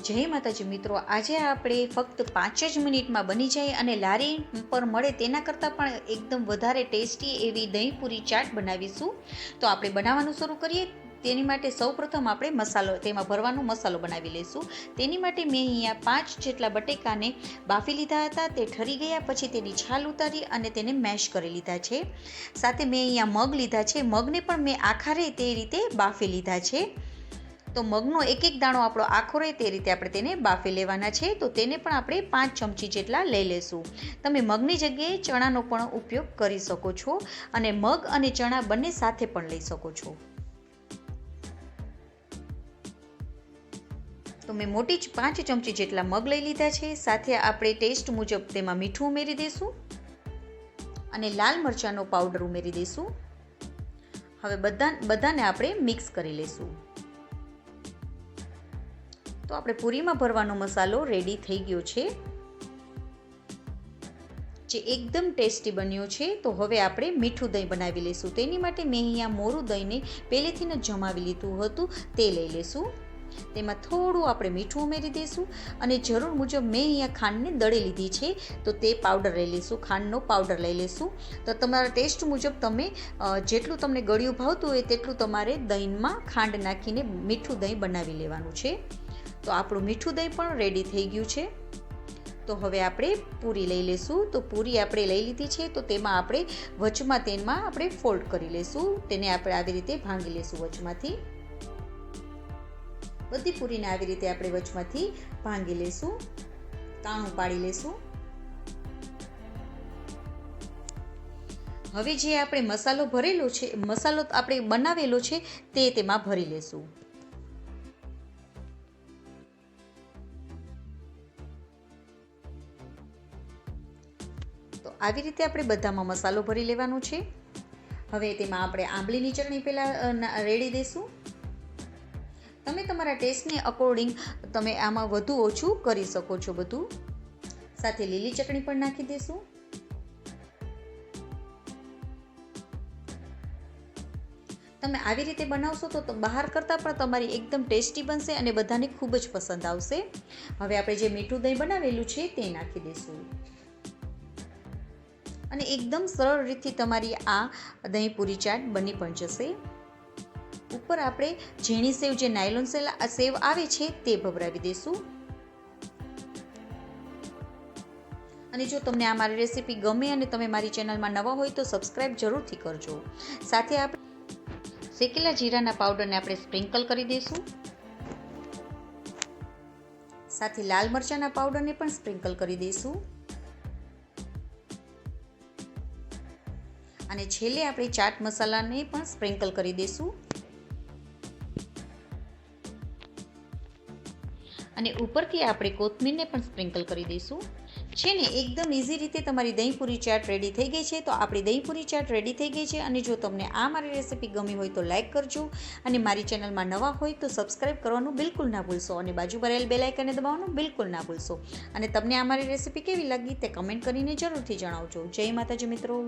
જય માતાજી મિત્રો, આજે આપણે ફક્ત 5 જ મિનિટમાં બની જાય અને લારી પર મળે તેના કરતાં પણ એકદમ વધારે ટેસ્ટી એવી દહીં પૂરી ચાટ બનાવીશું. તો આપણે બનાવવાનું શરૂ કરીએ. તેની માટે સૌપ્રથમ આપણે મસાલો તેમાં ભરવાનો મસાલો બનાવી લઈશું. તેની માટે મેં અહીંયા 5 જેટલા બટેકાને બાફી લીધા હતા. તે ઠરી ગયા પછી તેની છાલ ઉતારી અને તેને મેશ કરી લીધા છે. સાથે મેં અહીંયા મગ લીધા છે. મગને પણ મેં આખા રહે તે રીતે બાફી લીધા છે. તો મગનો એક એક દાણો આપણો આખો રહે તે રીતે આપણે તેને બાફી લેવાના છે. તો તેને પણ આપણે 5 ચમચી જેટલા લઈ લેશું. તમે મગની જગ્યાએ ચણાનો પણ ઉપયોગ કરી શકો છો અને મગ અને ચણા બંને સાથે પણ લઈ શકો છો. તો મેં મોટી 5 ચમચી જેટલા મગ લઈ લીધા છે. સાથે આપણે ટેસ્ટ મુજબ તેમાં મીઠું ઉમેરી દઈશું અને લાલ મરચાંનો પાવડર ઉમેરી દઈશું. હવે બધાને આપણે મિક્સ કરી લઈશું. તો આપણે પૂરીમાં ભરવાનો મસાલો રેડી થઈ ગયો છે, જે એકદમ ટેસ્ટી બન્યો છે. તો હવે આપણે મીઠું દહીં બનાવી લઈશું. તેની માટે મેં અહીંયા મોરું દહીંને પહેલેથી જ જમાવી લીધું હતું, તે લઈ લઈશું. તેમાં થોડું આપણે મીઠું ઉમેરી દઈશું અને જરૂર મુજબ મેં અહીંયા ખાંડને દળી લીધી છે, તો તે પાવડર લઈ લઈશું. ખાંડનો પાવડર લઈ લઈશું. તો તમારા ટેસ્ટ મુજબ તમે જેટલું તમને ગળ્યું ભાવતું હોય તેટલું તમારે દહીંમાં ખાંડ નાખીને મીઠું દહીં બનાવી લેવાનું છે. તો આપણું મીઠું દહીં પણ રેડી થઈ ગયું છે. તો હવે આપણે પૂરી લઈ લઈશું. તો પૂરી આપણે લઈ લીધી છે. તો તેમાં આપણે વચમાં તેમાં આપણે ફોલ્ડ કરી લઈશું. તેને આપણે આવી રીતે ભાંગી લઈશું વચમાંથી. બધી પૂરીને આવી રીતે આપણે વચમાંથી ભાંગી લઈશું, કાણું પાડી લઈશું. હવે જે આપણે મસાલો ભરેલો છે, મસાલો આપણે બનાવેલો છે તે તેમાં ભરી લઈશું. તો આવી રીતે આપણે બધામાં મસાલો ભરી લેવાનો છે. હવે તેમાં આપણે આંબલીની ચટણી પહેલાં રેડી દઈશું. તમે તમારા ટેસ્ટને અકોર્ડિંગ તમે આમાં વધુ ઓછું કરી શકો છો બધું. સાથે લીલી ચટણી પણ નાખી દઈશું. તમે આવી રીતે બનાવશો તો બહાર કરતાં પણ તમારી એકદમ ટેસ્ટી બનશે અને બધાને ખૂબ જ પસંદ આવશે. હવે આપણે જે મીઠું દહીં બનાવેલું છે તે નાખી દઈશું અને એકદમ સરળ રીતથી તમારી આ દહીં પૂરી ચાટ બની પણ જશે. ઉપર આપણે ઝીણી સેવ, જે નાયલોન સેવ આવે છે તે ભભરાવી દઈશું. અને જો તમને આ મારી રેસીપી ગમે અને તમે મારી ચેનલમાં નવા હોય તો સબસ્ક્રાઈબ જરૂરથી કરજો. સાથે આપણે શેકેલા જીરાના પાવડરને આપણે સ્પ્રિંકલ કરી દઈશું. સાથે લાલ મરચાંના પાવડરને પણ સ્પ્રિંકલ કરી દઈશું. અને છેલ્લે આપણે ચાટ મસાલાને પણ સ્પ્રિંકલ કરી દઈશું. અને ઉપરથી આપણે કોથમીરને પણ સ્પ્રિંકલ કરી દઈશું. છે ને, એકદમ ઇઝી રીતે તમારી દહીં પૂરી ચાટ રેડી થઈ ગઈ છે. તો આપણી દહીં પૂરી ચાટ રેડી થઈ ગઈ છે. અને જો તમને આ મારી રેસીપી ગમી હોય તો લાઈક કરજો અને મારી ચેનલમાં નવા હોય તો સબસ્ક્રાઈબ કરવાનું બિલકુલ ના ભૂલશો અને બાજુ પર રહેલ બેલ આઇકનને દબાવવાનું બિલકુલ ના ભૂલશો. અને તમને આ મારી રેસીપી કેવી લાગી તે કમેન્ટ કરીને જરૂરથી જણાવજો. જય માતાજી મિત્રો.